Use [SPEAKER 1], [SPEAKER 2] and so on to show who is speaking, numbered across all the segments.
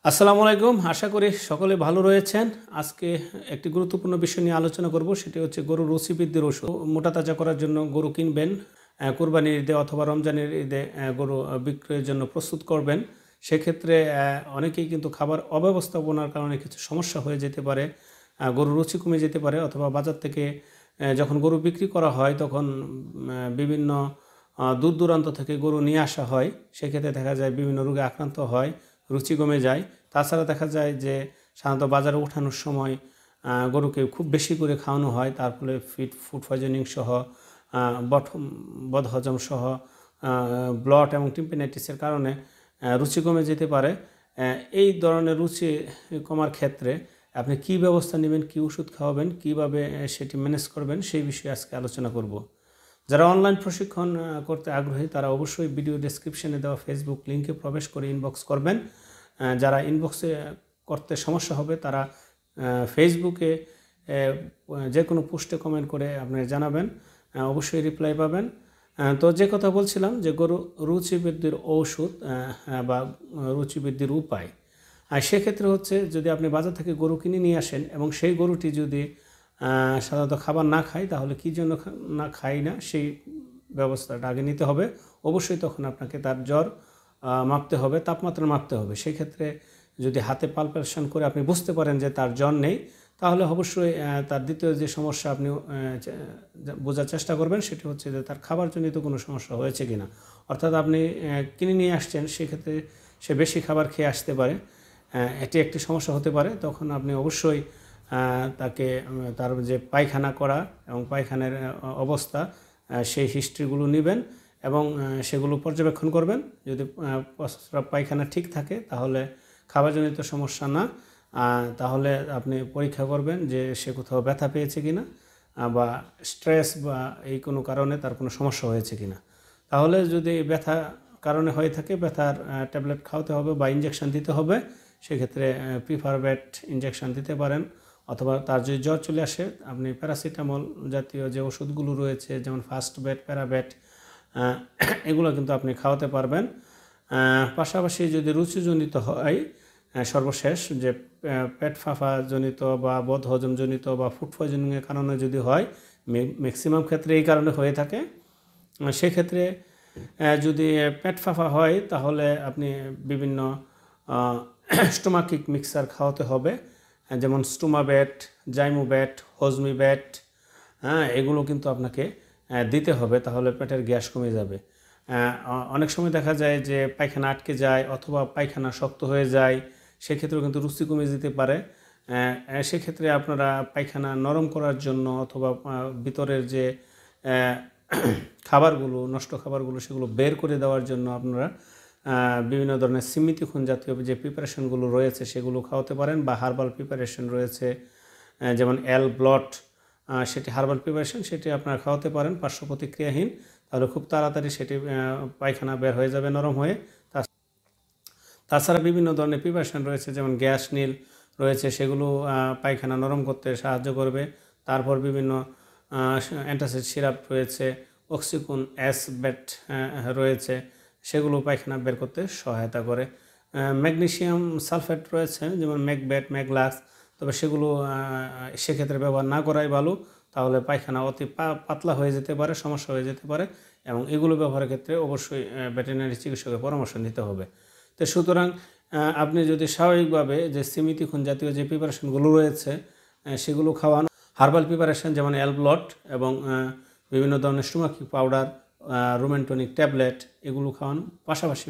[SPEAKER 1] আসসালামু আলাইকুম। আশা করি সকলে ভালো রয়েছেন। আজকে একটি গুরুত্বপূর্ণ বিষয় নিয়ে আলোচনা করব, সেটি হচ্ছে গরুর রুচি বৃদ্ধির ওষুধ। মোটা তাজা করার জন্য গরু কিনবেন, কোরবানির ঈদে অথবা রমজানের ঈদে গরু বিক্রয়ের জন্য প্রস্তুত করবেন। সেক্ষেত্রে অনেকেই কিন্তু খাবার অব্যবস্থাপনার কারণে কিছু সমস্যা হয়ে যেতে পারে, গরুর রুচি কমে যেতে পারে, অথবা বাজার থেকে যখন গরু বিক্রি করা হয় তখন বিভিন্ন দূর দূরান্ত থেকে গরু নিয়ে আসা হয়। সেক্ষেত্রে দেখা যায় বিভিন্ন রোগে আক্রান্ত হয়, রুচি কমে যায়। তাছাড়া দেখা যায় যে সাধারণত বাজারে ওঠানোর সময় গরুকে খুব বেশি করে খাওয়ানো হয়, তার ফলে ফুড পয়জনিং সহ বদহজম সহ ব্লট এবং টিম্পেনাইটিসের কারণে রুচি কমে যেতে পারে। এই ধরনের রুচি কমার ক্ষেত্রে আপনি কী ব্যবস্থা নেবেন, কী ওষুধ খাওয়াবেন, কীভাবে সেটি ম্যানেজ করবেন, সেই বিষয়ে আজকে আলোচনা করব। যারা অনলাইন প্রশিক্ষণ করতে আগ্রহী তারা অবশ্যই ভিডিও ডেসক্রিপশনে দেওয়া ফেসবুক লিঙ্কে প্রবেশ করে ইনবক্স করবেন। যারা ইনবক্সে করতে সমস্যা হবে তারা ফেসবুকে যে কোনো পোস্টে কমেন্ট করে আপনি জানাবেন, অবশ্যই রিপ্লাই পাবেন। তো যে কথা বলছিলাম যে গরু রুচি বৃদ্ধির ঔষধ বা রুচি বৃদ্ধির উপায়, আর সেক্ষেত্রে হচ্ছে যদি আপনি বাজার থেকে গরু কিনে নিয়ে আসেন এবং সেই গরুটি যদি সাধারণত খাবার না খায়, তাহলে কী জন্য না খায় না সেই ব্যবস্থাটা আগে নিতে হবে। অবশ্যই তখন আপনাকে তার জ্বর মাপতে হবে, তাপমাত্রা মাপতে হবে। সেক্ষেত্রে যদি হাতে পালপেশন করে আপনি বুঝতে পারেন যে তার জ্বর নেই, তাহলে অবশ্যই তার দ্বিতীয় যে সমস্যা আপনি বোঝার চেষ্টা করবেন সেটি হচ্ছে যে তার খাবারজনিত কোনো সমস্যা হয়েছে কিনা। অর্থাৎ আপনি কিনে নিয়ে আসছেন, সেক্ষেত্রে সে বেশি খাবার খেয়ে আসতে পারে, এটি একটি সমস্যা হতে পারে। তখন আপনি অবশ্যই তাকে তার যে পায়খানা করা এবং পায়খানার অবস্থা সেই হিস্ট্রিগুলো নেবেন এবং সেগুলো পর্যবেক্ষণ করবেন। যদি পায়খানা ঠিক থাকে তাহলে খাবারজনিত সমস্যা না, তাহলে আপনি পরীক্ষা করবেন যে সে কোথাও ব্যথা পেয়েছে কিনা বা স্ট্রেস বা এই কোনো কারণে তার কোনো সমস্যা হয়েছে কিনা। তাহলে যদি ব্যথা কারণে হয়ে থাকে, ব্যথার ট্যাবলেট খাওয়াতে হবে বা ইঞ্জেকশন দিতে হবে। সেক্ষেত্রে প্রিফারবেট ইঞ্জেকশন দিতে পারেন, অথবা তার যদি জ্বর চলে আসে আপনি প্যারাসিটামল জাতীয় যে ওষুধগুলো রয়েছে যেমন ফার্স্ট বেড, প্যারাবেট, এগুলো কিন্তু আপনি খাওয়াতে পারবেন। পাশাপাশি যদি রুচিজনিত হয়, সর্বশেষ যে পেট ফাঁফাজনিত বা বদহজমজনিত বা ফুড পয়জনিংয়ের কারণে যদি হয়, ম্যাক্সিমাম ক্ষেত্রে এই কারণে হয়ে থাকে, সেক্ষেত্রে যদি পেট ফাঁফা হয় তাহলে আপনি বিভিন্ন স্টোমাকিক মিক্সার খাওয়াতে হবে, যেমন স্টোমাবেট, জাইমোবেট, হজমিবেট, এগুলো কিন্তু আপনাকে দিতে হবে, তাহলে পেটের গ্যাস কমে যাবে। অনেক সময় দেখা যায় যে পায়খানা আটকে যায় অথবা পায়খানা শক্ত হয়ে যায়, সেক্ষেত্রেও কিন্তু রুচি কমে যেতে পারে। সেক্ষেত্রে আপনারা পায়খানা নরম করার জন্য অথবা ভিতরের যে খাবারগুলো, নষ্ট খাবারগুলো, সেগুলো বের করে দেওয়ার জন্য আপনারা বিভিন্ন ধরনের সিমিতিখুন জাতীয় যে প্রিপারেশনগুলো রয়েছে সেগুলো খাওয়াতে পারেন, বা হার্বাল প্রিপারেশন রয়েছে যেমন এল ব্লট, সেটি হার্বাল প্রিপারেশন, সেটি আপনারা খাওয়াতে পারেন পার্শ্ব প্রতিক্রিয়াহীন। তাহলে খুব তাড়াতাড়ি সেটি পায়খানা বের হয়ে যাবে নরম হয়ে। তাছাড়া বিভিন্ন ধরনের প্রিপারেশন রয়েছে যেমন গ্যাস নীল রয়েছে, সেগুলো পায়খানা নরম করতে সাহায্য করবে। তারপর বিভিন্ন অ্যান্টাসিড সিরাপ রয়েছে, অক্সিকুন বেট রয়েছে, সেগুলো পায়খানা বের করতে সহায়তা করে। ম্যাগনেসিয়াম সালফেট রয়েছে যেমন ম্যাকবেট, ম্যাগলাক্স, তবে সেগুলো সেক্ষেত্রে ব্যবহার না করাই ভালো, তাহলে পায়খানা অতি পাতলা হয়ে যেতে পারে, সমস্যা হয়ে যেতে পারে, এবং এগুলো ব্যবহারের ক্ষেত্রে অবশ্যই ভেটেরিনারি চিকিৎসকের পরামর্শ নিতে হবে। তো সুতরাং আপনি যদি স্বাভাবিকভাবে যে সিমিতিখুন জাতীয় যে প্রিপারেশনগুলো রয়েছে সেগুলো খাওয়ান, হার্বাল প্রিপারেশন যেমন এলব্লট এবং বিভিন্ন ধরনের স্টোমাকিক পাউডার, রোমেন্টনিক ট্যাবলেট, এগুলো খাওয়ান। পাশাপাশি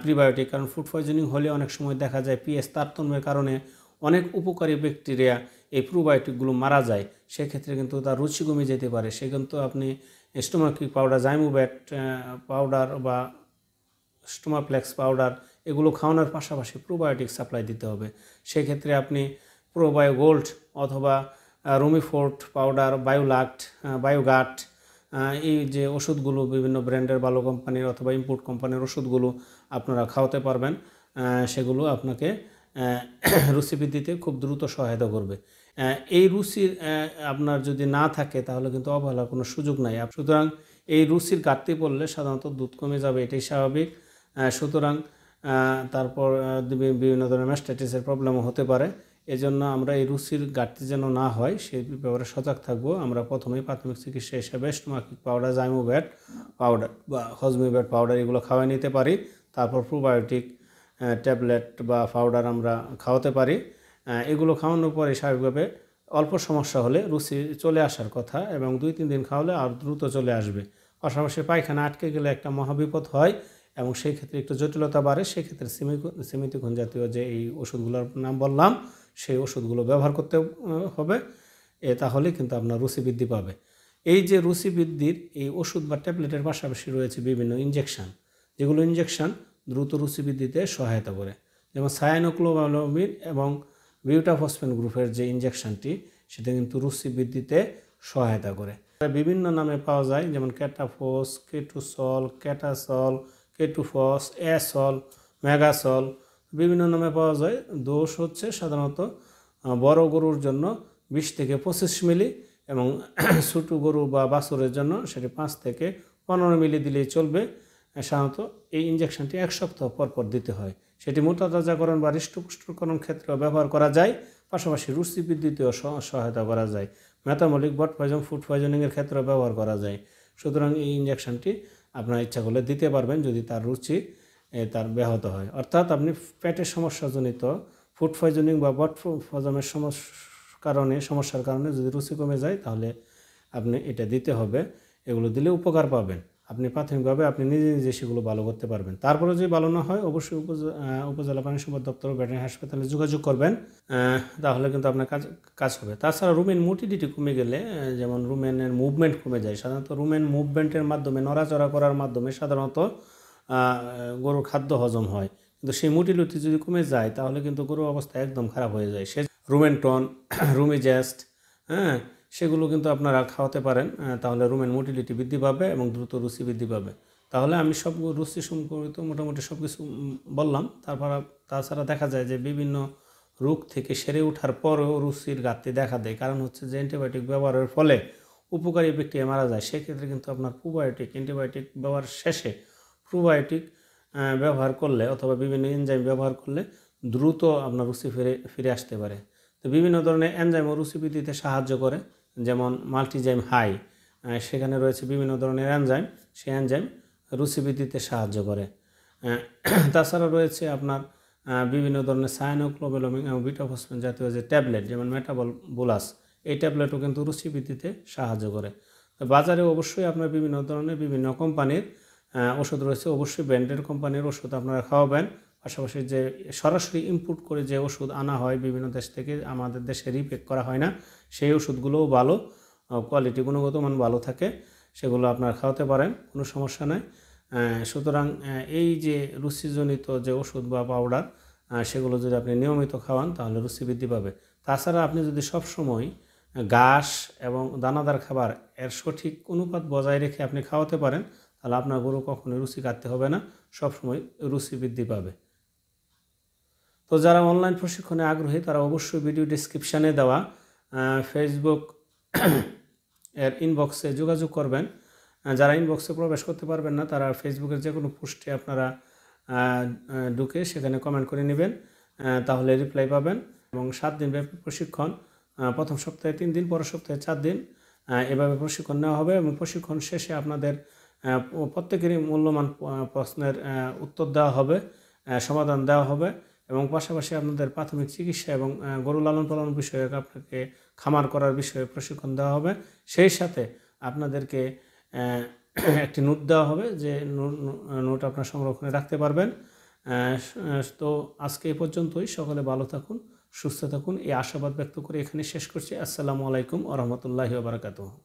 [SPEAKER 1] প্রিবায়োটিক, কারণ ফুড পয়জনিং হলে অনেক সময় দেখা যায় পিএইচ তারতম্যের কারণে অনেক উপকারী ব্যাকটেরিয়া এই প্রোবায়োটিকগুলো মারা যায়, সেক্ষেত্রে কিন্তু তার রুচি কমে যেতে পারে। সে কিন্তু আপনি স্টোমাকিক পাউডার, জাইমোবেট পাউডার বা স্টোমাপ্লেক্স পাউডার, এগুলো খাওয়ানোর পাশাপাশি প্রোবায়োটিক সাপ্লাই দিতে হবে। সেক্ষেত্রে আপনি প্রোবায়ো গোল্ড অথবা রুমিফোর্ট পাউডার, বায়োগাট, এই যে ওষুধগুলো বিভিন্ন ব্র্যান্ডের ভালো কোম্পানির অথবা ইম্পোর্ট কোম্পানির ওষুধগুলো আপনারা খাওয়াতে পারবেন। সেগুলো আপনাকে রুচি বৃদ্ধিতে খুব দ্রুত সহায়তা করবে। এই রুচি আপনার যদি না থাকে তাহলে কিন্তু অবহেলার কোনো সুযোগ নাই। সুতরাং এই রুচির ঘাটতি পড়লে সাধারণত দুধ কমে যাবে, এটাই স্বাভাবিক। সুতরাং তারপর বিভিন্ন ধরনের ম্যাস্টাইটিসের প্রবলেমও হতে পারে। এজন্য আমরা এই রুচির ঘাটতি যেন না হয় সেই ব্যাপারে সজাগ থাকবো। আমরা প্রথমেই প্রাথমিক চিকিৎসা হিসেবে স্টোমাকিক পাউডার, জাইমোভ্যাট পাউডার বা হজমিভ্যাট পাউডার এগুলো খাওয়াই নিতে পারি। তারপর প্রোবায়োটিক ট্যাবলেট বা পাউডার আমরা খাওয়াতে পারি। এগুলো খাওয়ানোর পরে স্বাভাবিকভাবে অল্প সমস্যা হলে রুচি চলে আসার কথা এবং 2-3 দিন খাওয়ালে আর দ্রুত চলে আসবে। পাশাপাশি পায়খানা আটকে গেলে একটা মহাবিপদ হয় এবং সেই ক্ষেত্রে একটু জটিলতা বাড়ে। সেক্ষেত্রে সিমিথিকুন জাতীয় যে এই ওষুধগুলোর নাম বললাম সেই ওষুধগুলো ব্যবহার করতে হবে। তাহলে কিন্তু আপনার রুচি বৃদ্ধি পাবে। এই যে রুচি বৃদ্ধির এই ওষুধ বা ট্যাবলেটের পাশাপাশি রয়েছে বিভিন্ন ইনজেকশন, যেগুলো ইনজেকশন দ্রুত রুচি বৃদ্ধিতে সহায়তা করে। যেমন সায়ানোক্লোবালামিন এবং বিউটাফসফেন গ্রুপের যে ইনজেকশনটি সেটা কিন্তু রুচি বৃদ্ধিতে সহায়তা করে। বিভিন্ন নামে পাওয়া যায়, যেমন ক্যাটাফোস, কেটুসল, ক্যাটাসল, কেটুফস, অ্যাসল, মেগাসল, বিভিন্ন নামে পাওয়া যায়। ডোজ হচ্ছে সাধারণত বড় গরুর জন্য 20 থেকে 25 মিলি এবং ছোটো গরু বা বাছুরের জন্য সেটি 5 থেকে 15 মিলি দিলেই চলবে। সাধারণত এই ইনজেকশনটি 1 সপ্তাহ পর পর দিতে হয়। সেটি মোটা তাজাকরণ বা হৃষ্টপুষ্টকরণ ক্ষেত্রেও ব্যবহার করা যায়, পাশাপাশি রুচি বৃদ্ধিতেও সহায়তা করা যায়। মেটাবলিক বড পয়জন, ফুড পয়জনিংয়ের ক্ষেত্রেও ব্যবহার করা যায়। সুতরাং এই ইনজেকশনটি আপনার ইচ্ছা করলে দিতে পারবেন যদি তার রুচি তার ব্যাহত হয়। অর্থাৎ আপনি পেটের সমস্যাজনিত ফুড পয়জনিং বা বড হজমের সমস্যার কারণে যদি রুচি কমে যায় তাহলে আপনি এটা দিতে হবে। এগুলো দিলে উপকার পাবেন। আপনি প্রাথমিকভাবে আপনি নিজে নিজে সেগুলো ভালো করতে পারবেন। তারপরে যদি ভালো না হয় অবশ্যই উপজেলা প্রাণী সম্পদ দপ্তর ও ভেটেরিনারি হাসপাতালে যোগাযোগ করবেন, তাহলে কিন্তু আপনার কাজ হবে। তাছাড়া রুমেন মোটিলিটি কমে গেলে, যেমন রুমেনের মুভমেন্ট কমে যায়, সাধারণত রুমেন মুভমেন্টের মাধ্যমে নড়াচড়া করার মাধ্যমে সাধারণত গরুর খাদ্য হজম হয়, কিন্তু সেই মোটিলিটি যদি কমে যায় তাহলে কিন্তু গরুর অবস্থা একদম খারাপ হয়ে যায়। সে রুমেনটন, রুমিজেস্ট, সেগুলো কিন্তু আপনারা খাওয়াতে পারেন। তাহলে রুমেন মোটিলিটি বৃদ্ধি পাবে এবং দ্রুত রুচি বৃদ্ধি পাবে। তাহলে আমি সব রুচি সম্পর্কিত মোটামুটি সব কিছু বললাম। তাছাড়া দেখা যায় যে বিভিন্ন রোগ থেকে সেরে ওঠার পরেও রুচির ঘাটতি দেখা দেয়। কারণ হচ্ছে যে অ্যান্টিবায়োটিক ব্যবহারের ফলে উপকারী ব্যাকটেরিয়া মারা যায়। সেক্ষেত্রে কিন্তু আপনার প্রোবায়োটিক, অ্যান্টিবায়োটিক ব্যবহার শেষে প্রোবায়োটিক ব্যবহার করলে অথবা বিভিন্ন এনজাইম ব্যবহার করলে দ্রুত আপনার রুচি ফিরে আসতে পারে। তো বিভিন্ন ধরনের এনজাইমও রুচি বৃদ্ধিতে সাহায্য করে, যেমন মাল্টিজাইম হাই, সেখানে রয়েছে বিভিন্ন ধরনের এনজাইম, সেই এনজাইম রুচি বৃদ্ধিতে সাহায্য করে। তাছাড়া রয়েছে আপনার বিভিন্ন ধরনের সায়ানোক্লোবালামিন এবং বিটাফসফেন জাতীয় যে ট্যাবলেট, যেমন মেটাবল-বুলাস, এই ট্যাবলেটও কিন্তু রুচি বৃদ্ধিতে সাহায্য করে। তো বাজারে অবশ্যই আপনার বিভিন্ন ধরনের বিভিন্ন কোম্পানির ওষুধ রয়েছে, অবশ্যই ব্র্যান্ডেড কোম্পানির ওষুধ আপনারা খাওয়াবেন। পাশাপাশি যে সরাসরি ইম্পোর্ট করে যে ওষুধ আনা হয় বিভিন্ন দেশ থেকে, আমাদের দেশে রিপ্যাক করা হয় না, সেই ওষুধগুলোও ভালো কোয়ালিটি, গুণগত মান ভালো থাকে, সেগুলো আপনারা খাওয়াতে পারেন, কোনো সমস্যা নেই। সুতরাং এই যে রুচিজনিত যে ওষুধ বা পাউডার, সেগুলো যদি আপনি নিয়মিত খাওয়ান তাহলে রুচি বৃদ্ধি পাবে। তাছাড়া আপনি যদি সবসময় ঘাস এবং দানাদার খাবার এর সঠিক অনুপাত বজায় রেখে আপনি খাওয়াতে পারেন তাহলে আপনার গরু কখনোই রুচি কাটতে হবে না, সবসময় রুচি বৃদ্ধি পাবে। তো যারা অনলাইন প্রশিক্ষণে আগ্রহী তারা অবশ্যই ভিডিও ডেসক্রিপশানে দেওয়া ফেসবুক এর ইনবক্সে যোগাযোগ করবেন। যারা ইনবক্সে প্রবেশ করতে পারবেন না তারা ফেসবুকের যে কোনো পোস্টে আপনারা ঢুকে সেখানে কমেন্ট করে নেবেন, তাহলে রিপ্লাই পাবেন। এবং 7 দিন ব্যাপী প্রশিক্ষণ, প্রথম সপ্তাহে 3 দিন, পরের সপ্তাহে 4 দিন, এভাবে প্রশিক্ষণ নেওয়া হবে এবং প্রশিক্ষণ শেষে আপনাদের প্রত্যেকেরই মূল্যবান প্রশ্নের উত্তর দেওয়া হবে, সমাধান দেওয়া হবে এবং পাশাপাশি আপনাদের প্রাথমিক চিকিৎসা এবং গরু লালন পালন বিষয়ে আপনাকে খামার করার বিষয়ে প্রশিক্ষণ দেওয়া হবে। সেই সাথে আপনাদেরকে একটি নোট দেওয়া হবে, যে নোট আপনার সংরক্ষণে রাখতে পারবেন। তো আজকে এই পর্যন্তই। সকলে ভালো থাকুন, সুস্থ থাকুন, এই আশাবাদ ব্যক্ত করে এখানে শেষ করছি। আসসালামু আলাইকুম ওয়া রাহমাতুল্লাহি ওয়া বারাকাতুহু।